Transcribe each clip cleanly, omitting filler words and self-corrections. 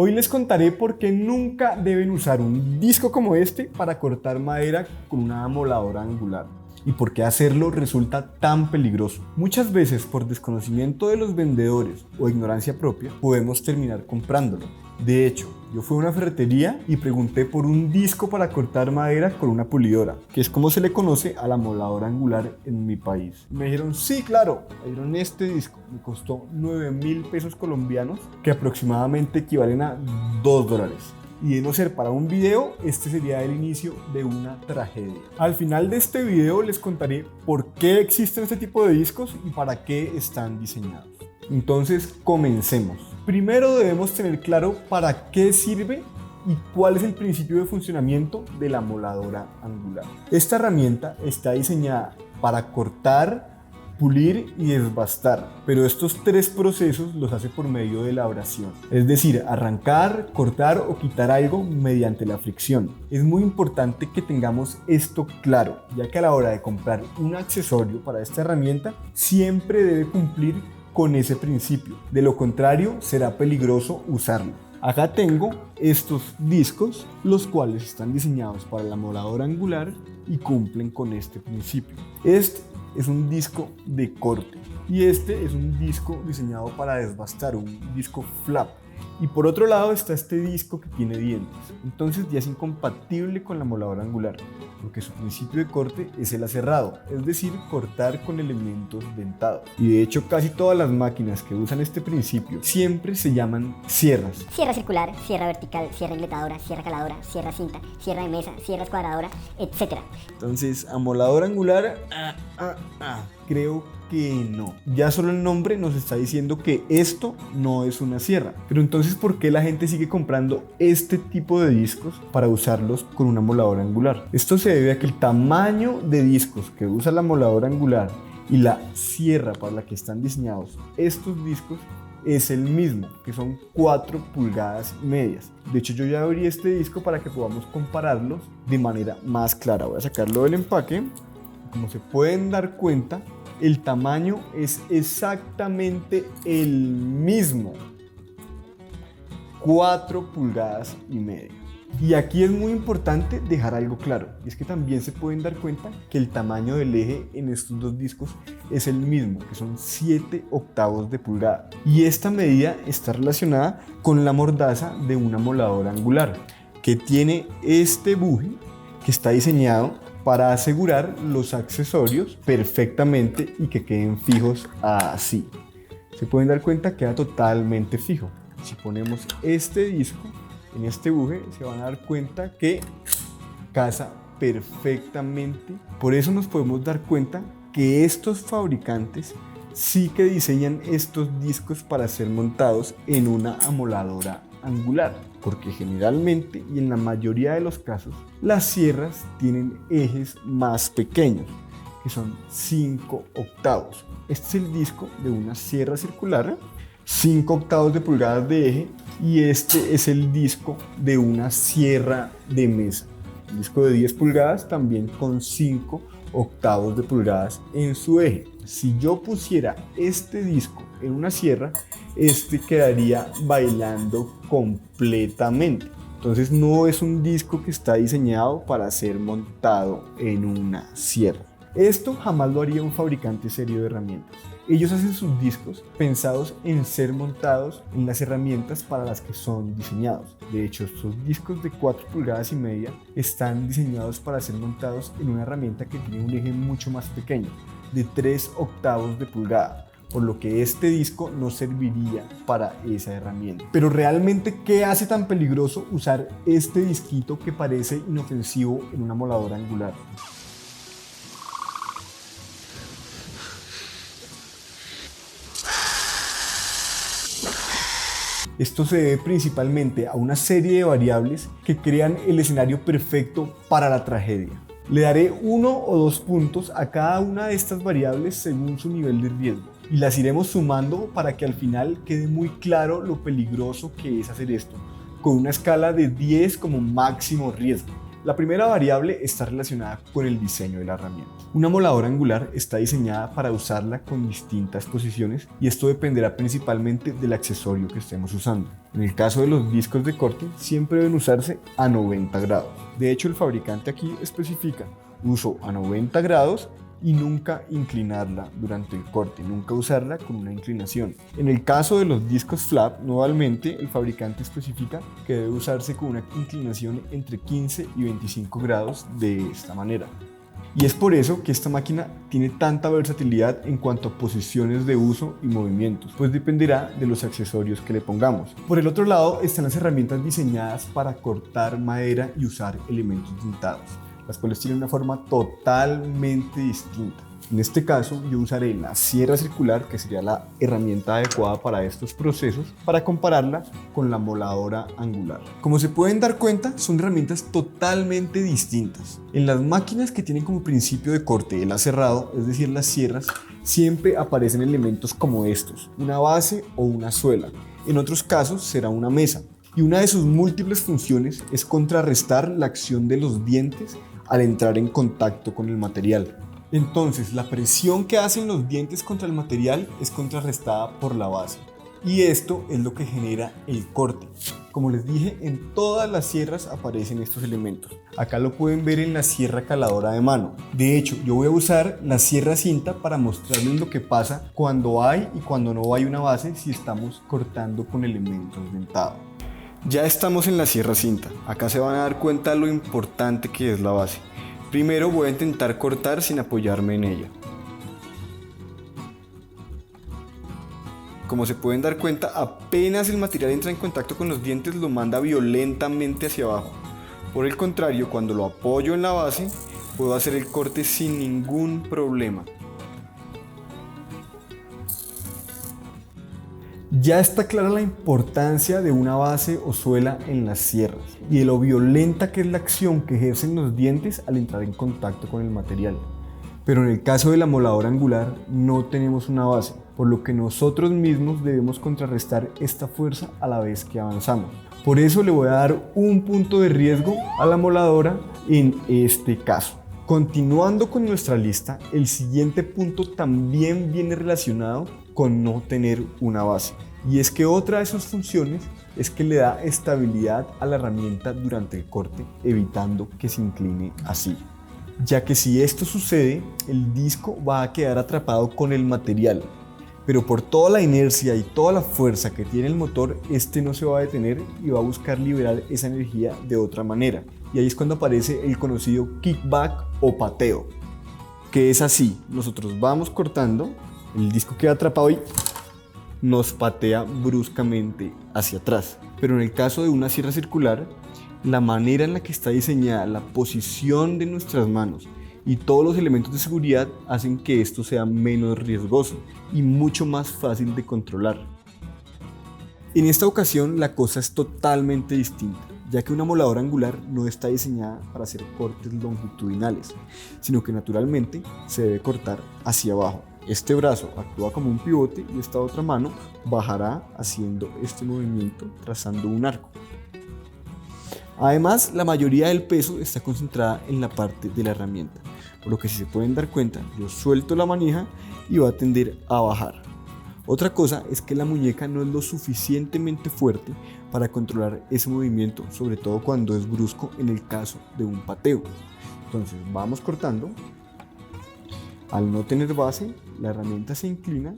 Hoy les contaré por qué nunca deben usar un disco como este para cortar madera con una amoladora angular y por qué hacerlo resulta tan peligroso. Muchas veces por desconocimiento de los vendedores o ignorancia propia podemos terminar comprándolo. De hecho, yo fui a una ferretería y pregunté por un disco para cortar madera con una pulidora, que es como se le conoce a la amoladora angular en mi país. Me dijeron, sí, claro, me dieron este disco. Me costó 9.000 pesos colombianos, que aproximadamente equivalen a $2. Y de no ser para un video, este sería el inicio de una tragedia. Al final de este video les contaré por qué existen este tipo de discos y para qué están diseñados. Entonces, comencemos. Primero debemos tener claro para qué sirve y cuál es el principio de funcionamiento de la amoladora angular. Esta herramienta está diseñada para cortar, pulir y desbastar, pero estos tres procesos los hace por medio de la abrasión, es decir, arrancar, cortar o quitar algo mediante la fricción. Es muy importante que tengamos esto claro, ya que a la hora de comprar un accesorio para esta herramienta siempre debe cumplir con ese principio, de lo contrario será peligroso usarlo. Acá tengo estos discos, los cuales están diseñados para la amoladora angular y cumplen con este principio. Este es un disco de corte y este es un disco diseñado para desbastar, un disco flap. Y por otro lado está este disco que tiene dientes, entonces ya es incompatible con la amoladora angular, porque su principio de corte es el aserrado, es decir, cortar con elementos dentados. Y de hecho casi todas las máquinas que usan este principio siempre se llaman sierras. Sierra circular, sierra vertical, sierra ingletadora, sierra caladora, sierra cinta, sierra de mesa, sierra escuadradora, etc. Entonces, amoladora angular, creo que no. Ya solo el nombre nos está diciendo que esto no es una sierra. Pero entonces, ¿por qué la gente sigue comprando este tipo de discos para usarlos con una amoladora angular? Esto se debe a que el tamaño de discos que usa la amoladora angular y la sierra para la que están diseñados estos discos es el mismo, que son 4 pulgadas y medias. De hecho, yo ya abrí este disco para que podamos compararlos de manera más clara. Voy a sacarlo del empaque. Como se pueden dar cuenta, el tamaño es exactamente el mismo, 4 pulgadas y media. Y aquí es muy importante dejar algo claro, y es que también se pueden dar cuenta que el tamaño del eje en estos dos discos es el mismo, que son 7/8 de pulgada. Y esta medida está relacionada con la mordaza de una amoladora angular, que tiene este buje que está diseñado para asegurar los accesorios perfectamente y que queden fijos así. Se pueden dar cuenta que queda totalmente fijo. Si ponemos este disco en este buje, se van a dar cuenta que casa perfectamente. Por eso nos podemos dar cuenta que estos fabricantes sí que diseñan estos discos para ser montados en una amoladora angular, porque generalmente y en la mayoría de los casos las sierras tienen ejes más pequeños, que son 5/8. Este es el disco de una sierra circular, 5/8 de pulgadas de eje, y este es el disco de una sierra de mesa, un disco de 10 pulgadas también con 5/8 de pulgadas en su eje. Si yo pusiera este disco en una sierra, este quedaría bailando completamente. Entonces no es un disco que está diseñado para ser montado en una sierra. Esto jamás lo haría un fabricante serio de herramientas. Ellos hacen sus discos pensados en ser montados en las herramientas para las que son diseñados. De hecho, estos discos de 4 pulgadas y media están diseñados para ser montados en una herramienta que tiene un eje mucho más pequeño, de 3/8 de pulgada, por lo que este disco no serviría para esa herramienta. Pero realmente, ¿qué hace tan peligroso usar este disquito que parece inofensivo en una amoladora angular? Esto se debe principalmente a una serie de variables que crean el escenario perfecto para la tragedia. Le daré 1 o 2 puntos a cada una de estas variables según su nivel de riesgo, y las iremos sumando para que al final quede muy claro lo peligroso que es hacer esto, con una escala de 10 como máximo riesgo. La primera variable está relacionada con el diseño de la herramienta. Una moladora angular está diseñada para usarla con distintas posiciones y esto dependerá principalmente del accesorio que estemos usando. En el caso de los discos de corte, siempre deben usarse a 90 grados. De hecho, el fabricante aquí especifica uso a 90 grados y nunca inclinarla durante el corte, nunca usarla con una inclinación. En el caso de los discos flap, nuevamente el fabricante especifica que debe usarse con una inclinación entre 15 y 25 grados de esta manera. Y es por eso que esta máquina tiene tanta versatilidad en cuanto a posiciones de uso y movimientos, pues dependerá de los accesorios que le pongamos. Por el otro lado están las herramientas diseñadas para cortar madera y usar elementos dentados, las cuales tienen una forma totalmente distinta. En este caso yo usaré la sierra circular, que sería la herramienta adecuada para estos procesos, para compararla con la moladora angular. Como se pueden dar cuenta, son herramientas totalmente distintas. En las máquinas que tienen como principio de corte el aserrado, es decir, las sierras, siempre aparecen elementos como estos, una base o una suela. En otros casos será una mesa. Y una de sus múltiples funciones es contrarrestar la acción de los dientes al entrar en contacto con el material. Entonces, la presión que hacen los dientes contra el material es contrarrestada por la base. Y esto es lo que genera el corte. Como les dije, en todas las sierras aparecen estos elementos. Acá lo pueden ver en la sierra caladora de mano. De hecho, yo voy a usar la sierra cinta para mostrarles lo que pasa cuando hay y cuando no hay una base si estamos cortando con elementos dentados. Ya estamos en la sierra cinta. Acá se van a dar cuenta de lo importante que es la base. Primero voy a intentar cortar sin apoyarme en ella. Como se pueden dar cuenta, apenas el material entra en contacto con los dientes lo manda violentamente hacia abajo. Por el contrario, cuando lo apoyo en la base, puedo hacer el corte sin ningún problema. Ya está clara la importancia de una base o suela en las sierras y de lo violenta que es la acción que ejercen los dientes al entrar en contacto con el material. Pero en el caso de la moladora angular no tenemos una base, por lo que nosotros mismos debemos contrarrestar esta fuerza a la vez que avanzamos. Por eso le voy a dar un punto de riesgo a la moladora en este caso. Continuando con nuestra lista, el siguiente punto también viene relacionado con no tener una base. Y es que otra de sus funciones es que le da estabilidad a la herramienta durante el corte, evitando que se incline así. Ya que si esto sucede, el disco va a quedar atrapado con el material. Pero por toda la inercia y toda la fuerza que tiene el motor, este no se va a detener y va a buscar liberar esa energía de otra manera. Y ahí es cuando aparece el conocido kickback o pateo, que es así: nosotros vamos cortando, el disco queda atrapado y nos patea bruscamente hacia atrás. Pero en el caso de una sierra circular, la manera en la que está diseñada, la posición de nuestras manos y todos los elementos de seguridad hacen que esto sea menos riesgoso y mucho más fácil de controlar. En esta ocasión la cosa es totalmente distinta, ya que una moladora angular no está diseñada para hacer cortes longitudinales, sino que naturalmente se debe cortar hacia abajo. Este brazo actúa como un pivote y esta otra mano bajará haciendo este movimiento trazando un arco. Además, la mayoría del peso está concentrada en la parte de la herramienta, por lo que si se pueden dar cuenta, yo suelto la manija y va a tender a bajar. Otra cosa es que la muñeca no es lo suficientemente fuerte para controlar ese movimiento, sobre todo cuando es brusco en el caso de un pateo. Entonces vamos cortando. Al no tener base, la herramienta se inclina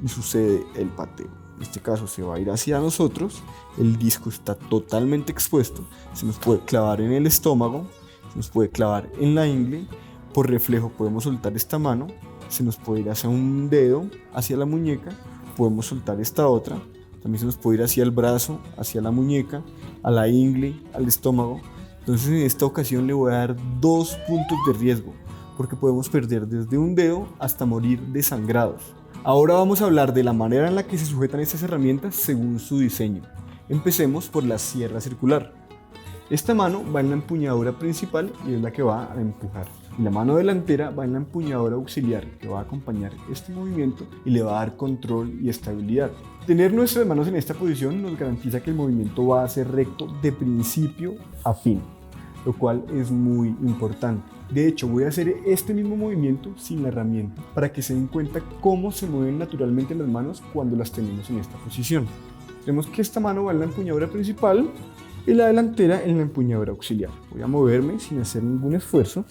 y sucede el pateo. En este caso se va a ir hacia nosotros, el disco está totalmente expuesto, se nos puede clavar en el estómago, se nos puede clavar en la ingle, por reflejo podemos soltar esta mano, se nos puede ir hacia un dedo, hacia la muñeca, podemos soltar esta otra, también se nos puede ir hacia el brazo, hacia la muñeca, a la ingle, al estómago. Entonces en esta ocasión le voy a dar 2 puntos de riesgo, porque podemos perder desde un dedo hasta morir desangrados. Ahora vamos a hablar de la manera en la que se sujetan estas herramientas según su diseño. Empecemos por la sierra circular. Esta mano va en la empuñadura principal y es la que va a empujar. Y la mano delantera va en la empuñadura auxiliar, que va a acompañar este movimiento y le va a dar control y estabilidad. Tener nuestras manos en esta posición nos garantiza que el movimiento va a ser recto de principio a fin. lo cual es muy importante. De hecho, voy a hacer este mismo movimiento sin la herramienta para que se den cuenta cómo se mueven naturalmente las manos cuando las tenemos en esta posición. Tenemos que esta mano va en la empuñadura principal y la delantera en la empuñadura auxiliar. Voy a moverme sin hacer ningún esfuerzo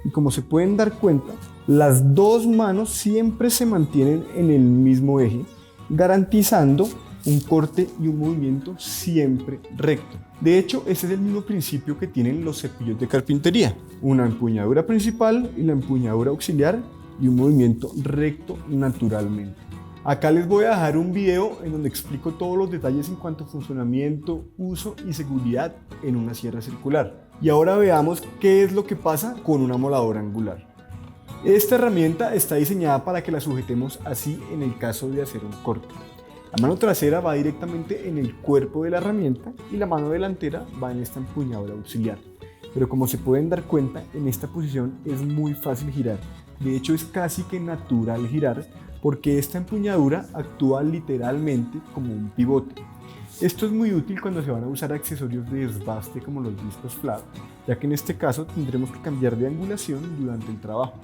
y como se pueden dar cuenta, las dos manos siempre se mantienen en el mismo eje, garantizando un corte y un movimiento siempre recto. De hecho, ese es el mismo principio que tienen los cepillos de carpintería. Una empuñadura principal y la empuñadura auxiliar y un movimiento recto naturalmente. Acá les voy a dejar un video en donde explico todos los detalles en cuanto a funcionamiento, uso y seguridad en una sierra circular. Y ahora veamos qué es lo que pasa con una moladora angular. Esta herramienta está diseñada para que la sujetemos así en el caso de hacer un corte. La mano trasera va directamente en el cuerpo de la herramienta y la mano delantera va en esta empuñadura auxiliar. Pero como se pueden dar cuenta, en esta posición es muy fácil girar. De hecho, es casi que natural girar porque esta empuñadura actúa literalmente como un pivote. Esto es muy útil cuando se van a usar accesorios de desbaste como los discos flat, ya que en este caso tendremos que cambiar de angulación durante el trabajo.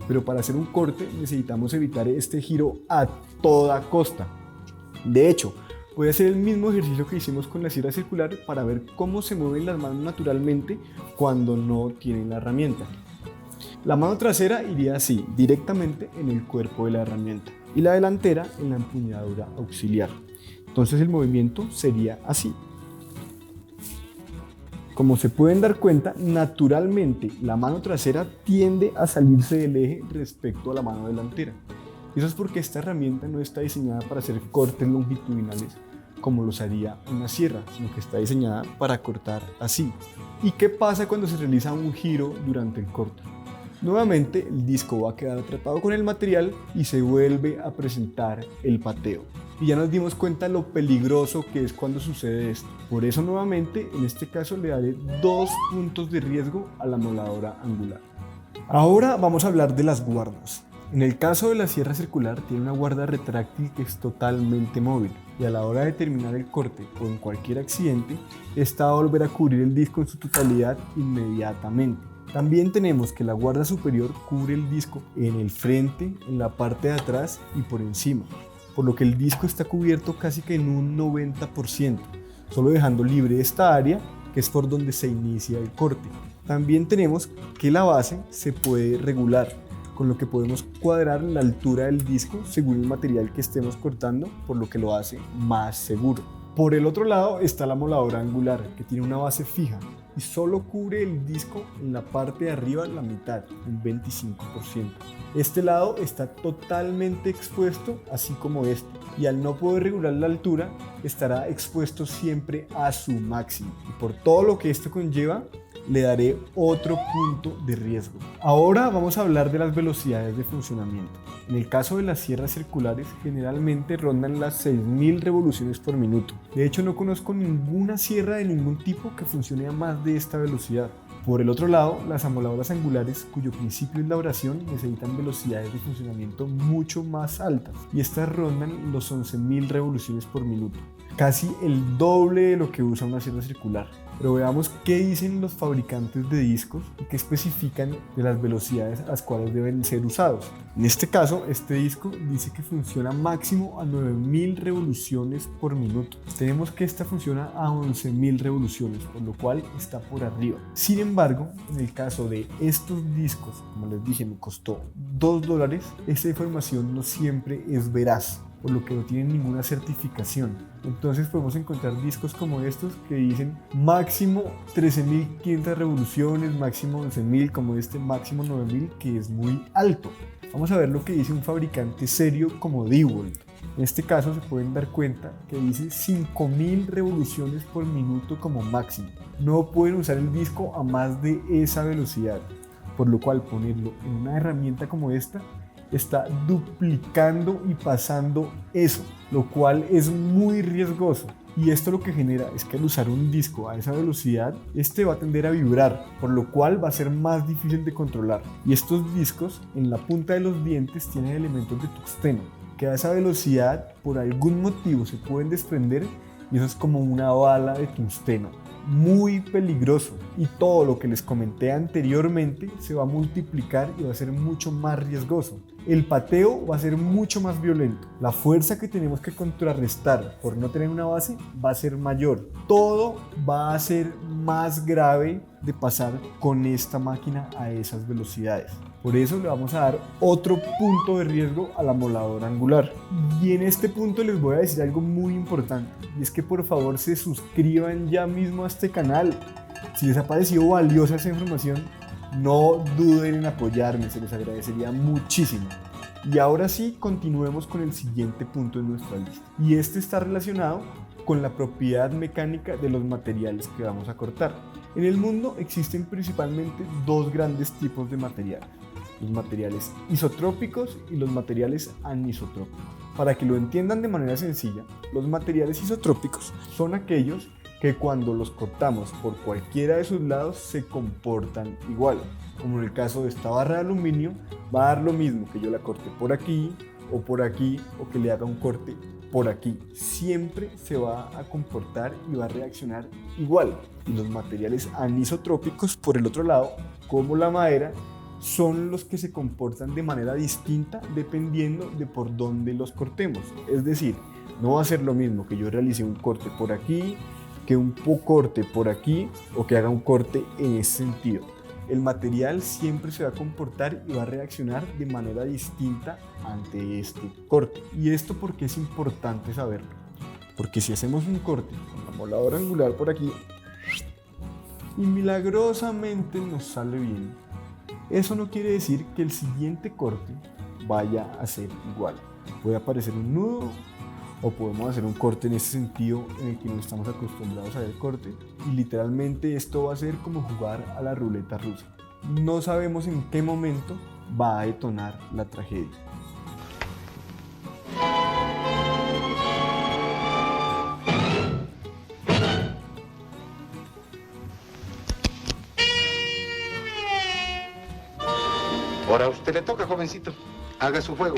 Pero para hacer un corte necesitamos evitar este giro a toda costa. De hecho, voy a hacer el mismo ejercicio que hicimos con la sierra circular para ver cómo se mueven las manos naturalmente cuando no tienen la herramienta. La mano trasera iría así, directamente en el cuerpo de la herramienta, y la delantera en la empuñadura auxiliar. Entonces el movimiento sería así. Como se pueden dar cuenta, naturalmente la mano trasera tiende a salirse del eje respecto a la mano delantera. Eso es porque esta herramienta no está diseñada para hacer cortes longitudinales como los haría una sierra, sino que está diseñada para cortar así. ¿Y qué pasa cuando se realiza un giro durante el corte? Nuevamente el disco va a quedar atrapado con el material y se vuelve a presentar el pateo. Y ya nos dimos cuenta lo peligroso que es cuando sucede esto. Por eso nuevamente en este caso le daré 2 puntos de riesgo a la moladora angular. Ahora vamos a hablar de las guardas. En el caso de la sierra circular tiene una guarda retráctil que es totalmente móvil y a la hora de terminar el corte o en cualquier accidente, esta va a volver a cubrir el disco en su totalidad inmediatamente. También tenemos que la guarda superior cubre el disco en el frente, en la parte de atrás y por encima, por lo que el disco está cubierto casi que en un 90%, solo dejando libre esta área que es por donde se inicia el corte. También tenemos que la base se puede regular, con lo que podemos cuadrar la altura del disco según el material que estemos cortando, por lo que lo hace más seguro. Por el otro lado está la moladora angular, que tiene una base fija y solo cubre el disco en la parte de arriba, la mitad, un 25%. Este lado está totalmente expuesto, así como este, y al no poder regular la altura, estará expuesto siempre a su máximo. Y por todo lo que esto conlleva, le daré otro punto de riesgo. Ahora vamos a hablar de las velocidades de funcionamiento. En el caso de las sierras circulares, generalmente rondan las 6000 revoluciones por minuto. De hecho, no conozco ninguna sierra de ningún tipo que funcione a más de esta velocidad. Por el otro lado, las amoladoras angulares, cuyo principio es la abrasión, necesitan velocidades de funcionamiento mucho más altas, y estas rondan los 11000 revoluciones por minuto, casi el doble de lo que usa una sierra circular. Pero veamos qué dicen los fabricantes de discos y qué especifican de las velocidades a las cuales deben ser usados. En este caso, este disco dice que funciona máximo a 9000 revoluciones por minuto. Tenemos que esta funciona a 11000 revoluciones, por lo cual está por arriba. Sin embargo, en el caso de estos discos, como les dije, me costó $2, esta información no siempre es veraz, por lo que no tienen ninguna certificación. Entonces podemos encontrar discos como estos que dicen máximo 13500 revoluciones, máximo 11000, como este máximo 9000, que es muy alto. Vamos a ver lo que dice un fabricante serio como DeWalt. En este caso se pueden dar cuenta que dice 5000 revoluciones por minuto como máximo. No pueden usar el disco a más de esa velocidad, por lo cual ponerlo en una herramienta como esta está duplicando y pasando eso, lo cual es muy riesgoso. Y esto lo que genera es que al usar un disco a esa velocidad, este va a tender a vibrar, por lo cual va a ser más difícil de controlar. Y estos discos, en la punta de los dientes, tienen elementos de tungsteno, que a esa velocidad, por algún motivo, se pueden desprender y eso es como una bala de tungsteno, muy peligroso, y todo lo que les comenté anteriormente se va a multiplicar y va a ser mucho más riesgoso. El pateo va a ser mucho más violento, la fuerza que tenemos que contrarrestar por no tener una base va a ser mayor, todo va a ser más grave de pasar con esta máquina a esas velocidades. Por eso le vamos a dar otro punto de riesgo a la moladora angular. Y en este punto les voy a decir algo muy importante, y es que por favor se suscriban ya mismo a este canal. Si les ha parecido valiosa esa información, no duden en apoyarme, se les agradecería muchísimo. Y ahora sí, continuemos con el siguiente punto en nuestra lista. Y este está relacionado con la propiedad mecánica de los materiales que vamos a cortar. En el mundo existen principalmente dos grandes tipos de materiales: los materiales isotrópicos y los materiales anisotrópicos. Para que lo entiendan de manera sencilla, los materiales isotrópicos son aquellos que cuando los cortamos por cualquiera de sus lados se comportan igual. Como en el caso de esta barra de aluminio, va a dar lo mismo que yo la corte por aquí o que le haga un corte por aquí. Siempre se va a comportar y va a reaccionar igual. Y los materiales anisotrópicos, por el otro lado, como la madera, son los que se comportan de manera distinta dependiendo de por dónde los cortemos. Es decir, no va a ser lo mismo que yo realice un corte por aquí, que un corte por aquí o que haga un corte en ese sentido. El material siempre se va a comportar y va a reaccionar de manera distinta ante este corte. ¿Y esto por qué es importante saberlo? Porque si hacemos un corte con la moladora angular por aquí y milagrosamente nos sale bien, eso no quiere decir que el siguiente corte vaya a ser igual. Puede aparecer un nudo o podemos hacer un corte en ese sentido en el que no estamos acostumbrados a ver corte, y literalmente esto va a ser como jugar a la ruleta rusa. No sabemos en qué momento va a detonar la tragedia. Ahora a usted le toca, jovencito. Haga su juego.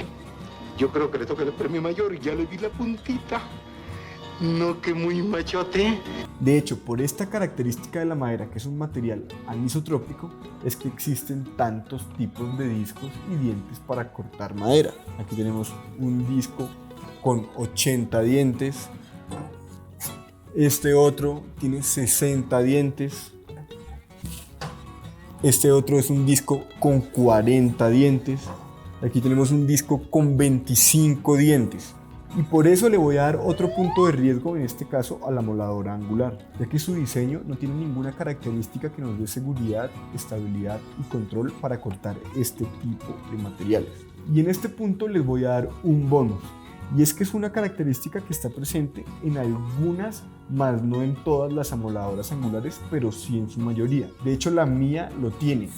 Yo creo que le toca el premio mayor y ya le vi la puntita. No, que muy machote. De hecho, por esta característica de la madera, que es un material anisotrópico, es que existen tantos tipos de discos y dientes para cortar madera. Aquí tenemos un disco con 80 dientes. Este otro tiene 60 dientes. Este otro es un disco con 40 dientes. Aquí tenemos un disco con 25 dientes. Y por eso le voy a dar otro punto de riesgo, en este caso a la moladora angular, ya que su diseño no tiene ninguna característica que nos dé seguridad, estabilidad y control para cortar este tipo de materiales. Y en este punto les voy a dar un bonus, y es que es una característica que está presente en algunas, más no en todas las amoladoras angulares, pero sí en su mayoría. De hecho, la mía lo tiene,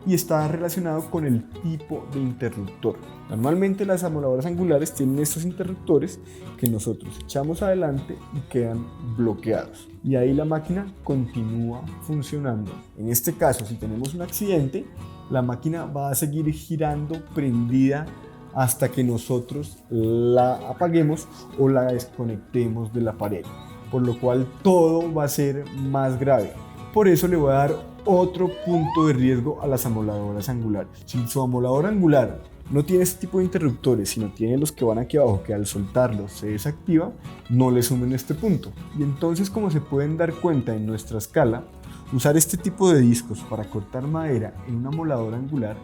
y está relacionado con el tipo de interruptor. Normalmente las amoladoras angulares tienen estos interruptores que nosotros echamos adelante y quedan bloqueados, y ahí la máquina continúa funcionando. En este caso, si tenemos un accidente, la máquina va a seguir girando prendida hasta que nosotros la apaguemos o la desconectemos de la pared, por lo cual todo va a ser más grave. Por eso le voy a dar otro punto de riesgo a las amoladoras angulares. Si su amoladora angular no tiene este tipo de interruptores, sino tiene los que van aquí abajo, que al soltarlos se desactiva, no le sumen este punto. Y entonces, como se pueden dar cuenta en nuestra escala, usar este tipo de discos para cortar madera en una amoladora angular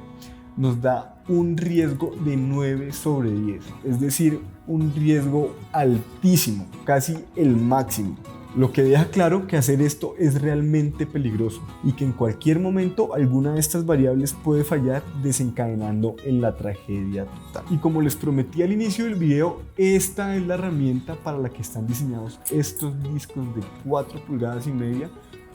nos da un riesgo de 9/10, es decir, un riesgo altísimo, casi el máximo. Lo que deja claro que hacer esto es realmente peligroso y que en cualquier momento alguna de estas variables puede fallar, desencadenando en la tragedia total. Y como les prometí al inicio del video, esta es la herramienta para la que están diseñados estos discos de 4,5 pulgadas,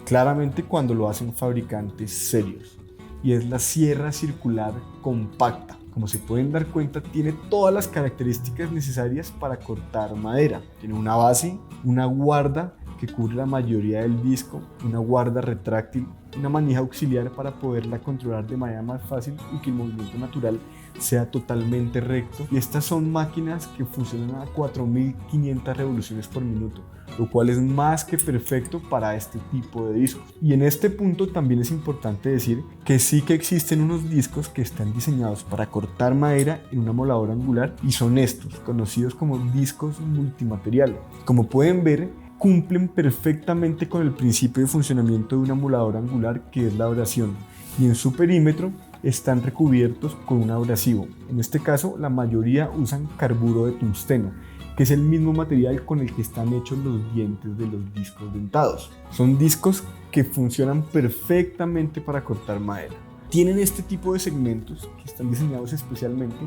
claramente cuando lo hacen fabricantes serios. Y es la sierra circular compacta. Como se pueden dar cuenta, tiene todas las características necesarias para cortar madera. Tiene una base, una guarda que cubre la mayoría del disco, una guarda retráctil, una manija auxiliar para poderla controlar de manera más fácil y que el movimiento natural sea totalmente recto. Y estas son máquinas que funcionan a 4.500 revoluciones por minuto, lo cual es más que perfecto para este tipo de discos. Y en este punto también es importante decir que sí que existen unos discos que están diseñados para cortar madera en una moladora angular y son estos, conocidos como discos multimaterial. Como pueden ver, cumplen perfectamente con el principio de funcionamiento de una moladora angular, que es la abrasión, y en su perímetro están recubiertos con un abrasivo. En este caso, la mayoría usan carburo de tungsteno, que es el mismo material con el que están hechos los dientes de los discos dentados. Son discos que funcionan perfectamente para cortar madera. Tienen este tipo de segmentos que están diseñados especialmente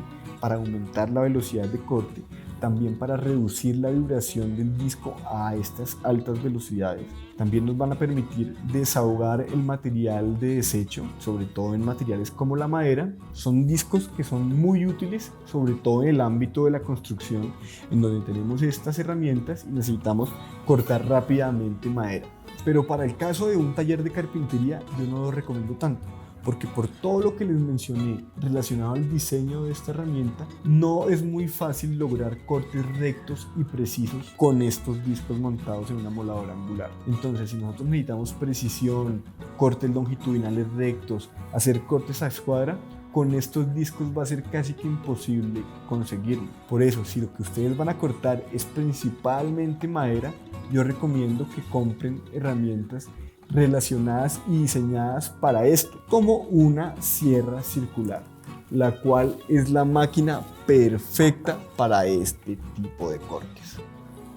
para aumentar la velocidad de corte, también para reducir la vibración del disco a estas altas velocidades. También nos van a permitir desahogar el material de desecho, sobre todo en materiales como la madera. Son discos que son muy útiles, sobre todo en el ámbito de la construcción, en donde tenemos estas herramientas y necesitamos cortar rápidamente madera. Pero para el caso de un taller de carpintería, yo no lo recomiendo tanto, porque por todo lo que les mencioné relacionado al diseño de esta herramienta, no es muy fácil lograr cortes rectos y precisos con estos discos montados en una moladora angular. Entonces, si nosotros necesitamos precisión, cortes longitudinales rectos, hacer cortes a escuadra, con estos discos va a ser casi que imposible conseguirlo. Por eso, si lo que ustedes van a cortar es principalmente madera, yo recomiendo que compren herramientas relacionadas y diseñadas para esto, como una sierra circular, la cual es la máquina perfecta para este tipo de cortes.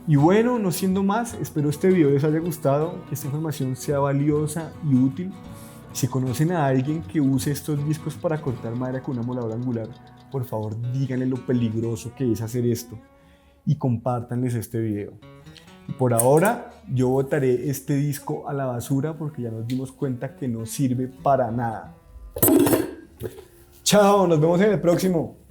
Y bueno, no siendo más, espero este video les haya gustado, que esta información sea valiosa y útil. Si conocen a alguien que use estos discos para cortar madera con una moladora angular, por favor díganle lo peligroso que es hacer esto y compártanles este video. Por ahora yo botaré este disco a la basura porque ya nos dimos cuenta que no sirve para nada. Chao, nos vemos en el próximo.